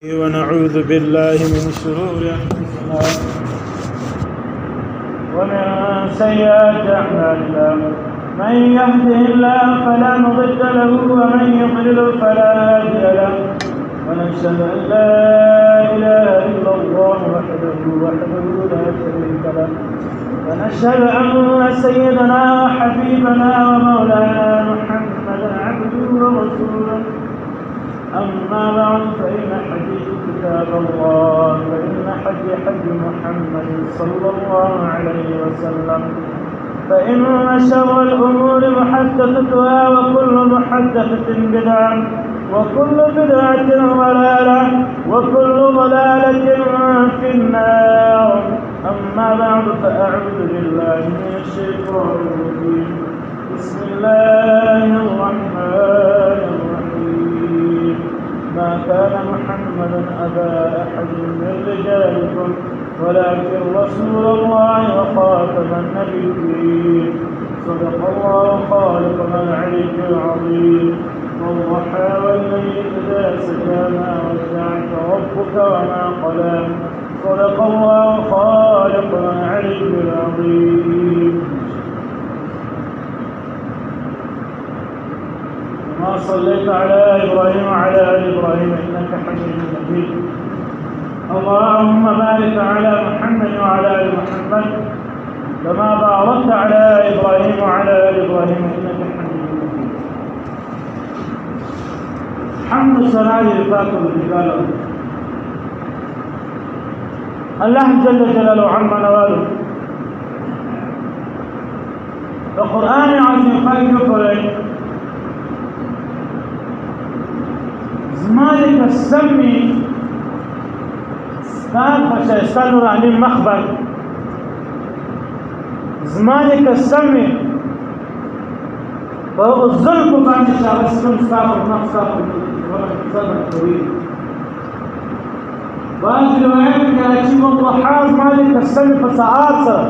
ونعوذ بالله من شرور أنفسنا ومن سيئات أعمالنا من يهده الله فلا مضل له ومن يضلل فلا هادي له ونشهد أن لا إله إلا الله وحده لا شريك له ونشهد أن سيدنا وحبيبنا ومولانا محمدا عبده ورسوله أما بعد فإن حديث كتاب الله وإن حج محمد صلى الله عليه وسلم فإن شر الأمور محدثتها وكل محدثة بدعة وكل بدعة ضلالة وكل ضلالة في النار. أما بعد فأعوذ بالله من الشيطان الرجيم. بسم الله الرحمن الرحيم. ما كان محمد أبا أحد من رجالكم ولكن رسول الله وخاتم النبيين. صدق الله خالقنا العلي العظيم. والضحى والليل إذا سجى ما ودعك ربك وما قلى. صدق الله خالقنا العلي العظيم. ما صليت على إبراهيم وعلى آل إبراهيم إنك حميد مجيد. اللهم بارك على محمد وعلى آل محمد كما باركت على إبراهيم وعلى آل إبراهيم إنك حميد مجيد. حمد الصلاة لفاق الرجال الله جل جلاله عما نواله القرآن عظيم خير فريق زمالك السمي ستان فشيستان نوراني مخبر زمالك السمي فهو الظلم كان شاغسكم ستاف ونفساف ونفساف طويل. بعض الروايات كانت والضحى زمالك السمي فساعات سر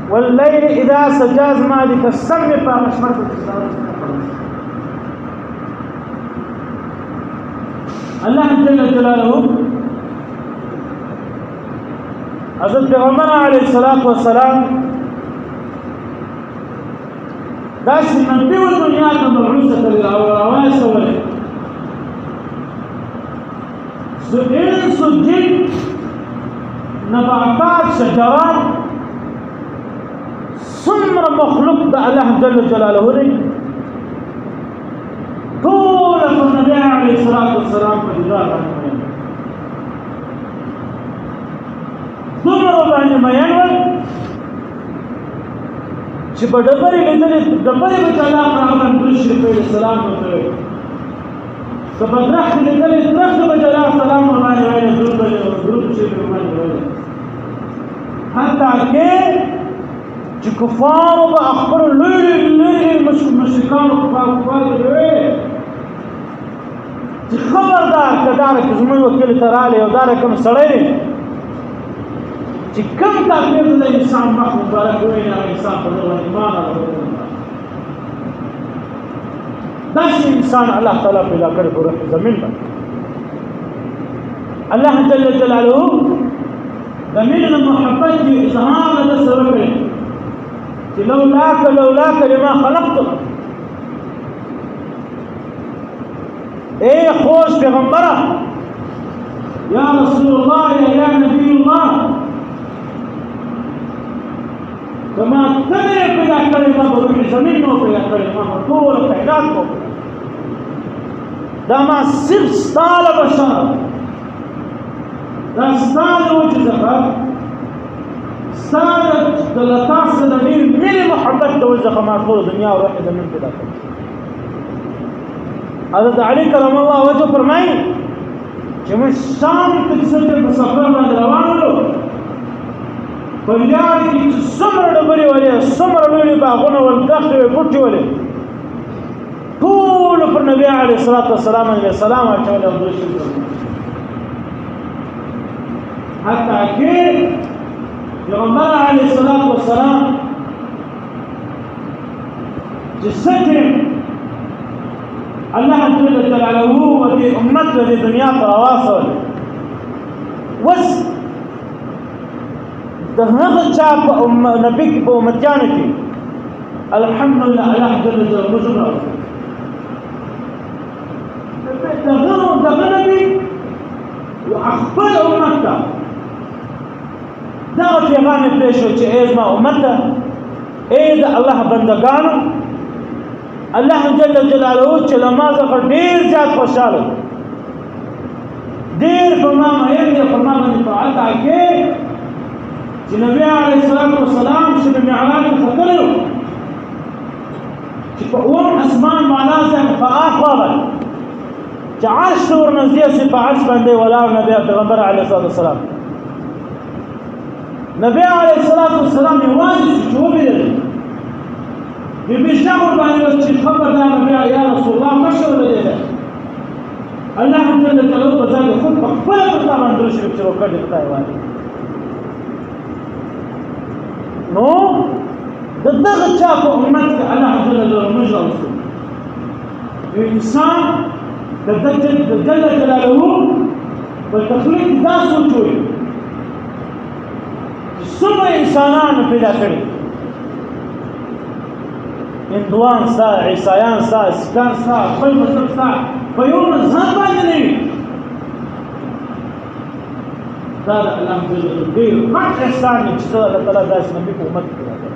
والليل إذا سجى زمالك السمي فمشمت الله جل جلاله حضرت پیغمبر علیہ الصلوۃ والسلام داس من دیو دنیا ته مبعوثه کړي او اواسه ولې سئل سجن نباتات شجرات ثمر مخلوق د الله جل جلاله لري طول النبي عليه الصلاة والسلام فجزاء دومره باندې مېنول چې په ډبرې لیدلې ډبرې په تعالی راغلم درش په سلام وکړي په بدرخت لیدلې درخت په تعالی سلام باندې وایي درود شي په باندې وایي حتی کې چې کفار او اخبار لوی مشرکان او کفار دي خبردار کدار چې زموږ وکیل تراله یو دار کوم سړی چې کوم تکلیف د انسان مخ مبارک وي نه انسان په نور ایمان راوړي دا انسان الله تعالی پیدا کړی په روح زمين باندې الله جل جلاله زمين المحبت کی اظهار د سره کړی چې لولاک لما خلقت. اے خوش پیغمبرہ یا رسول اللہ یا نبی اللہ کما تمہیں پیدا کرے گا بروح زمین میں پیدا کرے گا طول تعداد کو داما صرف ستال بشر دا ستال وجزخہ ستال دلتاس زمین میری محبت دو وجزخہ مارکول دنیا اور روح زمین پیدا کرے. حضرت علی کرم الله وجه فرمایي چې موږ شام ته څنګه په سفر باندې روان وو په لار کې څومره ډبرې ولې څومره لوی باغونه ول دغه بوټي ولې ټول پر نبی عليه الصلاه والسلام علیه السلام اچول او درشل حتی کې پیغمبر علیه الصلاه والسلام چې څنګه الله جل جلاله ودي امت ودي دنیا ته راوستل وس د هغه چا په نبی په امتیانو کې الحمدلله الله جل جلاله دغه نبی وخپل امت ته دغه پیغام یې پرېښود چې ای زما امت ته ای د الله بندګانو الله جل جلاله چې له ما څخه ډېر زیات خوشحاله ډېر په ما مین دی په ما باندې فعال کې چې نبی علیه الصلاة والسلام شب معراج ته ختلی و چې په اووم اسمان معنا ځای په آخوا باندې چې عرش ته ورنږدې سي په عرش باندې ولاړ نبی پیغمبر علیه الصلاة والسلام نبی علیه الصلاة والسلام یوازې چې وبېدل بشغل باندې چې خبر دا نبی یا رسول الله مشر ولې الله جل جلاله په ځای خود په خپل مطابق باندې شو چې وکړي خدای وایي نو دغه چا په امت کې الله جل جلاله مجرم یو انسان د جل جلاله په تخلیق دا سوچوي چې څومره انسانان پیدا کړي هندوان ستا عیسایان ستا سکان ستا خپل مذهب ستا په یو مذهب باندې نه وي دا د الله جل جلاله ډېر غټ احسان دی چې الله تعالی داسې نبي په امت کې راغلی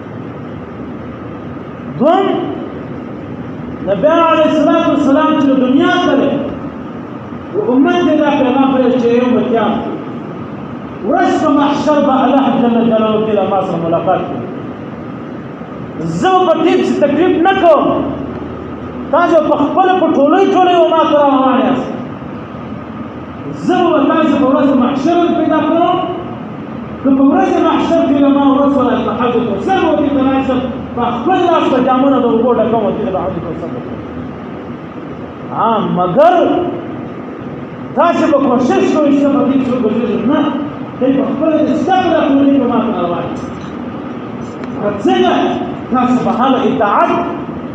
دوم نبی علیه الصلاة والسلام چې دنیا ته دی و امت یې دا پیغام پرېښود چې یو بچیان ورځ په محشر به الله جل جلاله کې له ما سره ملاقات کوي زه په دې څه تکلیف نه کوم تاسو په خپل په ټولۍ و ما سره روان یاست زه به تاسو په ورځ محشر پیدا کوم که په ورځ محشر کې له ما ورځ ولا تحجد کوسر وکړي تناسب په خپل لاس په جامونه د اوبو ډکوم چې د حج کوسر مګر تاسو به کوشش کوئ چې په دې څه وګورئ نه دوی په خپل د ستاسو د ټولۍ په ما سره روان څنګه تاسو په هغه اطاعت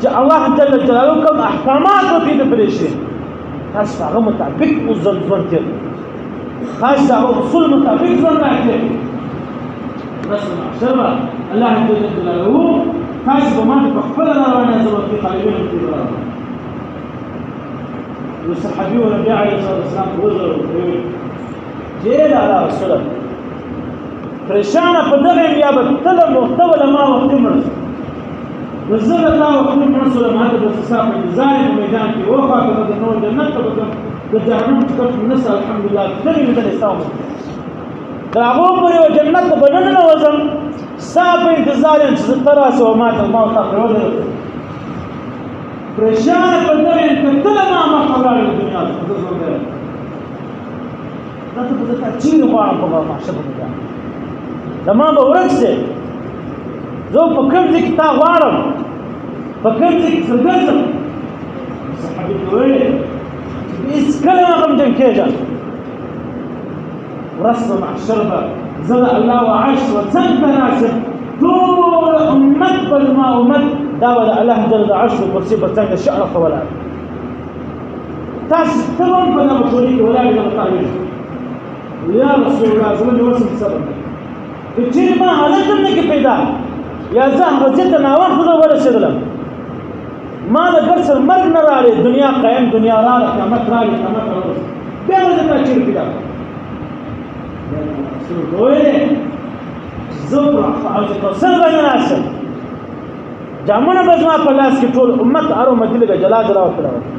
چې الله جل جلاله کوم احکامات وکړي د پرېښي تاسو هغه مطابق ژوند کوئ تاسو هغه اصول مطابق ژوند راکړئ بس محشر الله جل جلاله تاسو به ما په خپل روانه ځواب کې طالبین کې یو صحابي و نبی علیه الصلاة والسلام وزر جیل علی رسول الله پریشانه په دغه بیا به تله محتوله ما وختي مړ نو زه له تا وختي مړ شولم هلته به ستا په انتظار په میدان کې وخواته به د نور جنت ته به ځم د جهنم ټکټ مې نسته الحمدلله تلې لیدلې ستا ومه د هغو پورې و جنت ته به نه ننوځم ستا په انتظار یم چې زه ته راسې و ما ته ما ورته پرېوځې پریشانه په دغه یم که تله ما مخته ولاړې د دنیا ته زه ژوندی یم دا ته به زه تا چیرې غواړم په محشر په میدان زما به ورک شي زه په کوم ځای کې تا غواړم په کوم ځای کې څرګرځم صحابي ته ویلې چې هېڅکله مه غمجن کېږه ورځ به محشر به زه د الله و عرش و څنګ ته راشم ټول امت به زما امت دا به د الله جل د عرش و کرسي په څنګ د شعرته ولاړ تاسو ته به هم په دغه ټولۍ کې ولاړې زه به تا ویل یا رسول الله زما مې وسم صبر که چیرې ما حالت هم نه کې پیدا یا زه هغه ځای ته ناوخته زه ورسېدلم ما د ګر سره مرګ نه راغلی دنیا قایم دنیا راغله قیامت راغلی قیامت راورسېد بیا به زه تا چیرې پیدا کړم رسول ورته ویلې زه په حوض کوثر باندې ناست جامونه به زما په لاس کې ټول امت هر امتي لکه جلا جلا ورته راوړي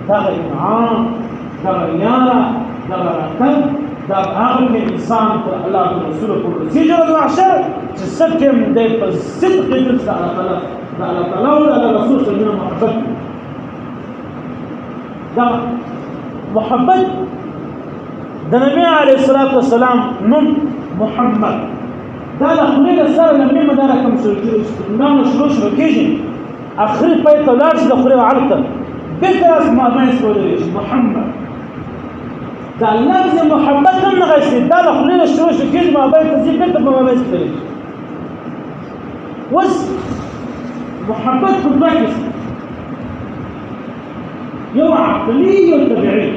دغه انعام دغه یاره دغه راتګ دا هغه کې انسان پر الله او رسول پر رسېږي د محشر چې سکم دی په صدق کې د الله تعالی د الله تعالی او د رسول سره مینه محبت دا محبت د نبی علیه الصلاة والسلام نوم محمد دا د خولې له سره له میمه دا رقم نامه شروع کېږي اخري پای ته ولاړ شي د خولې وعلق ته بېرته راس مابینځ کولی شي محمد دا لفظ محبت هم نه غشي دا د خولې له شروع کېږي مابین ته ځي بېرته په مابینځ کې کولی شي اوس محبت په دوه قسم یو عقلي یو طبیعي.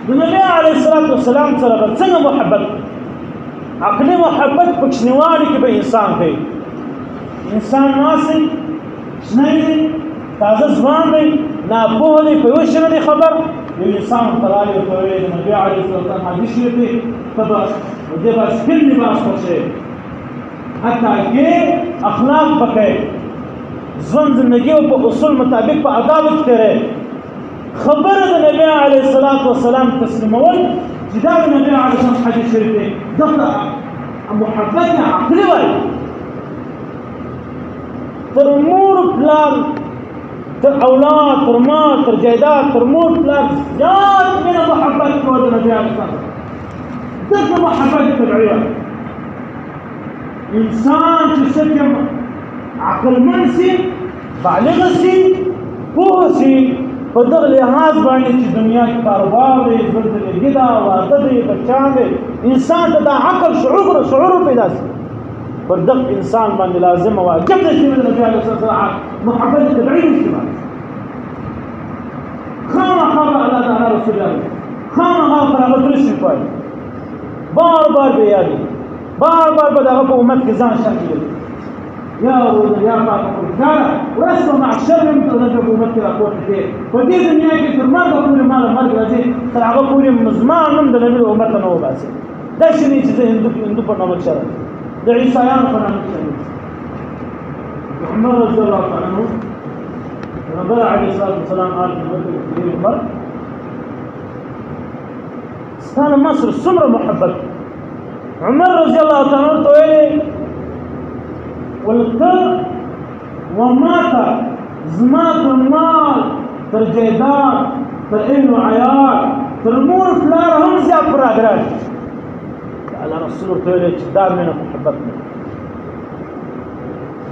د نبي عليه الصلاة والسلام سره به څنګه محبت؟ عقلي محبت په کوچنیوالي کې به انسان کوي. انسان ناسي شنه دی، تازه ځوان دی، ناپوه دی، په یو شي نه دی خبر. یو انسان ورته راغلی ورته ویل د نبي عليه الصلاة والسلام حدیث شریف دی، ته به د دې به سپین لباس خوښوې، حتی کې اخلاق به کوې، ژوند زندګي او په اصول مطابق په آدابو کې تېروې. خبره د نبي عليه الصلاة والسلام تسلیمول چې دا د نبي عليه السلام حدیث شریف دی، دغه محبت عقلي وایي. تر مور پلار، تر اولاد، تر مال، تر جایداد، تر مور پلار زیات مینه محبت کوي د نبي عليه السلام. دغه محبت طبیعي وایي. انسان چې څه عقلمن سي، بالغ سي، پوه سي، په دغه لحاظ باندې چې دنیا کې کاروبار دی، ژوند زندګي ده، واده دی، بچیان دی، انسان ته دا عقل شعور پیدا شي. پر دغه انسان باندې لازم او واجب دی چې د نبي عليه الصلاة والسلام محبت طبیعي استعمال. خامخا الله تعالی رسول الله خامخا پر هغه درس کوي، بار به یادي، بار به دغه په امت کې ځان شامل یا پاک پرګار ورسره معشر من ترجو امت کې راپورته دي. په دې دنیا کې تر مرګ پورې مال مرګ راځي، تر هغه پورې مزمان هم د نبي امت نه وباسي. دا شنو چې هندو په نوم شرط د عیسایانو په نوم شرط. عمر رضی الله تعالی عنہ رسول عليه الصلاه والسلام قال عمر ستانه مصر څومره محبت. عمر رضی الله تعالی عنہ ته ولته وماته زما تر مال، تر جیداد، تر ابن و عیال، تر مور پلار هم زیات پر اګرای. الله رسول ورته ویل چې دا مینه محبت نه.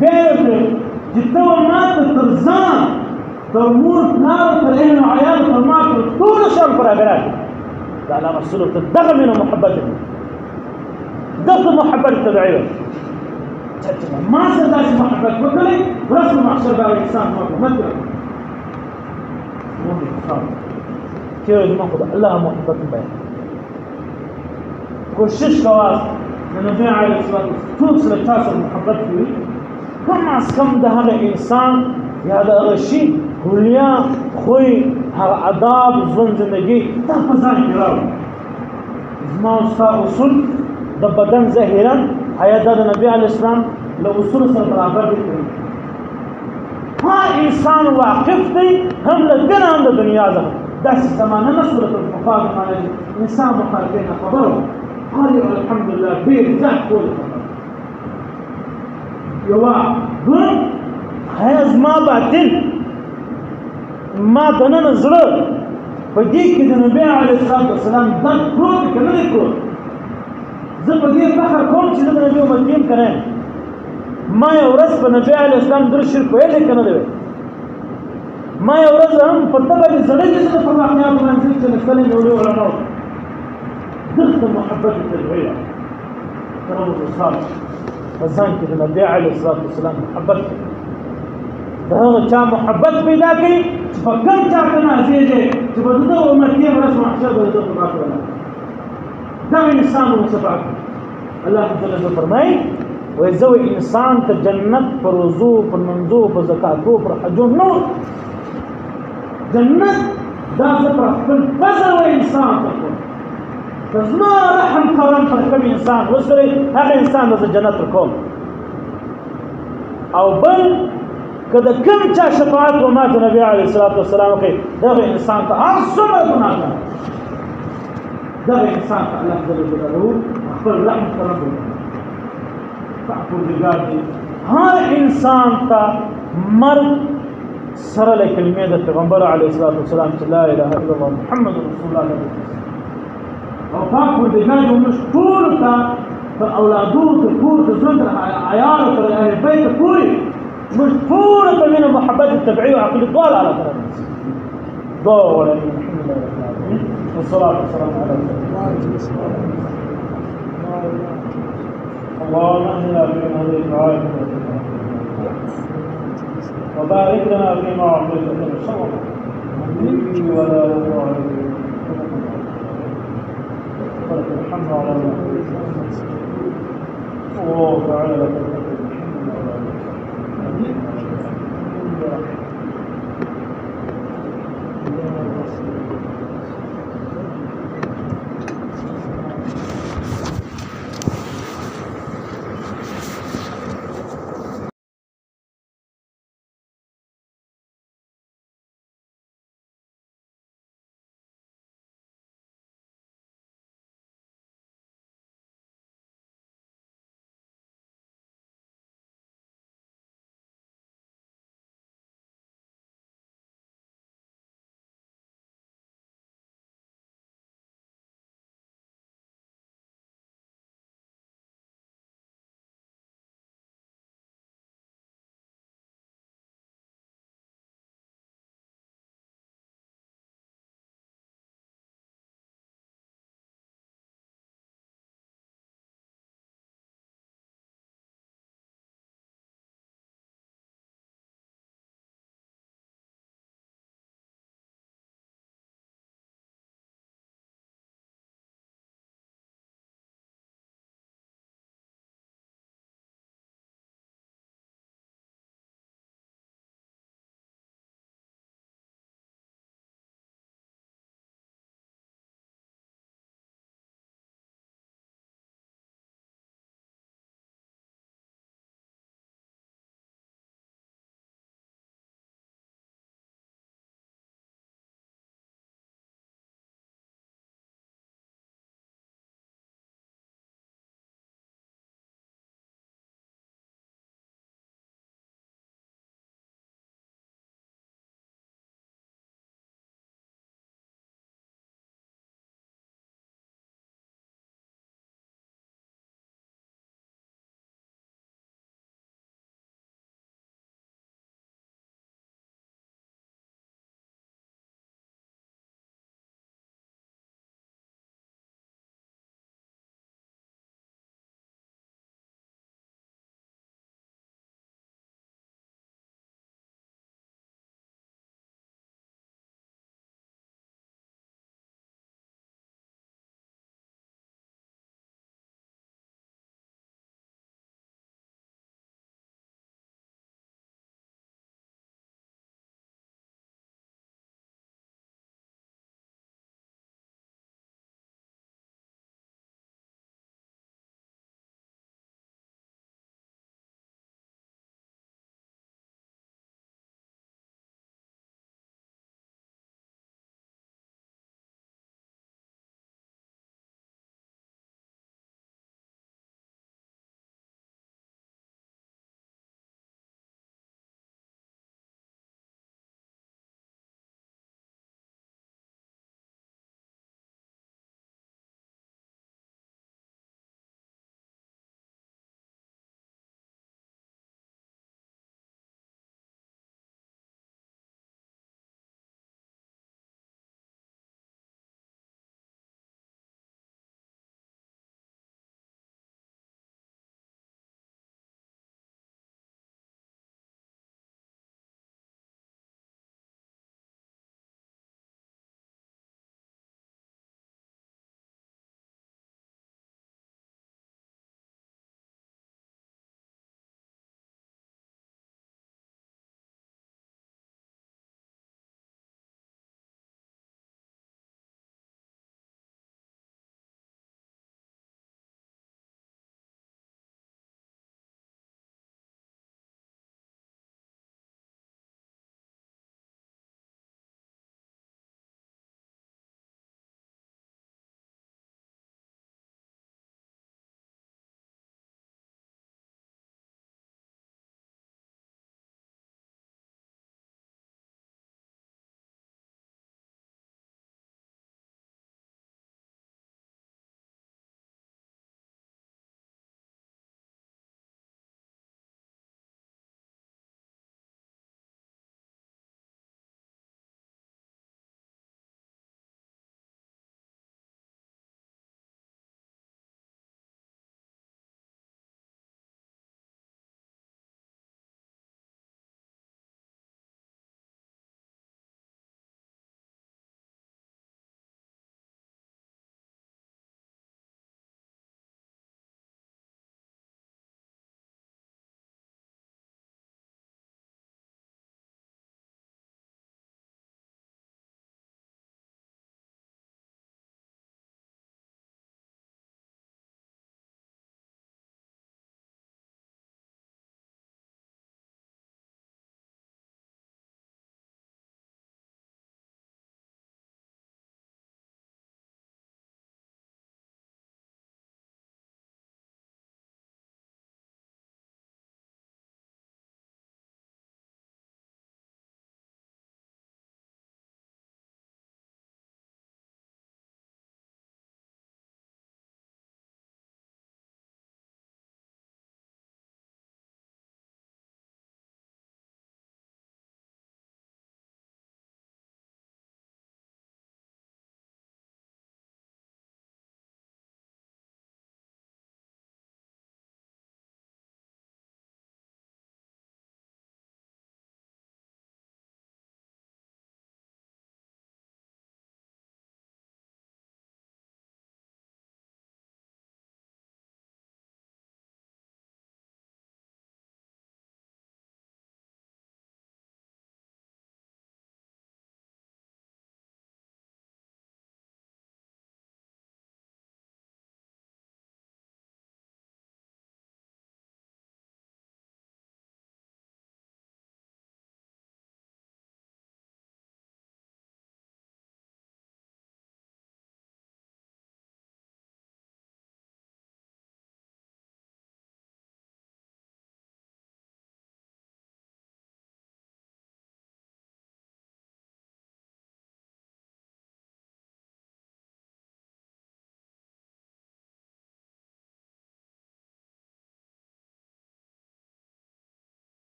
بیا چې ته وماته تر ځان، تر مور پلار، تر ابن و عیال، تر ما تر ټولو شیانو پر اګرای. دا الله رسول ورته دغه مینه محبت نه، دغه محبت طبیعي ده. ما سره داسې محبت وکړئ ورځ په محشر به انسان محبت کړي. چې زما خو د الله محبت بیان کوشش کوه د نبي عليه الصلاة والسلام څوک سره چا سره محبت کوي، کم از کم د هغه انسان یا د هغه شي حلیه، خوی، هغه آداب، ژوند زندګي دا په ځان کې راوړي. زما او ستا اصول د بدن ظاهرا آیا دا د نبي علیه السلام له اصول سره برابر دي؟ هر انسان واقف دی هم له دین هم د دنیا څخه. داسې زمانه نه صورت الفقار باندې انسان مخالفین خبرو قال الحمدلله ډېر زیات کول یوه دوم هیا زما باطن ما دننه زړه په دې کې د نبي علیه السلام درد پروت دی که نه دی پروت. زه په دې فخر کوم چې زه د نبي امت یم که نه یم. ما یو ورځ په نبي علیه السلام درود شریف ویلی که نه دی ویلی. ما یو ورځ هم په ده باندې زړه چې زه پر واقعاتو باندې چې نستلی مې ولي علماو دغه محبت طبیعي ده. ترمز اصحاب په ځان کې د نبي علیه الصلاة والسلام محبت د هغه چا محبت پیدا کړي چې په کوم چا ته نازېږي چې په دغه امت کې ورځ محشر به د ده په باک ولاړ دا انسان وصفات. الله جل جلاله فرمایي وزو انسان ته جنت پر وضو، پر منځو، پر زکاتو، پر حجو نو جنت دا پر خپل فضل و انسان ته فزما رحم کرم پر کوم انسان وسره هغه انسان د جنت کوم. او بل کله کوم چا شفاعت و ما ته نبی علیه الصلاة والسلام کوي دغه انسان ته هر څومره ګناه ده دغه انسان ته الله جل جلاله خپل رحم کرم پروردگار دی. هر انسان ته مرد سره له کلمې د پیغمبر علیه الصلاة والسلام چې لا اله الا الله محمد رسول الله او پاک پروردگار دی موږ ټولو ته تر اولادو، تر کور، تر ژوند، تر عیالو، تر اهل بیت پورې موږ ټولو ته مینه محبت طبیعي او عقلي دواړه الله تعالی دعا ولري. الحمد لله رب العالمين والصلاة والسلام على رسول الله. اللهم اهدنا فيمن هديت وعافنا وبارك لنا فيما اعطيت وقنا شر لي ولا الله الحمد على الله تعالى.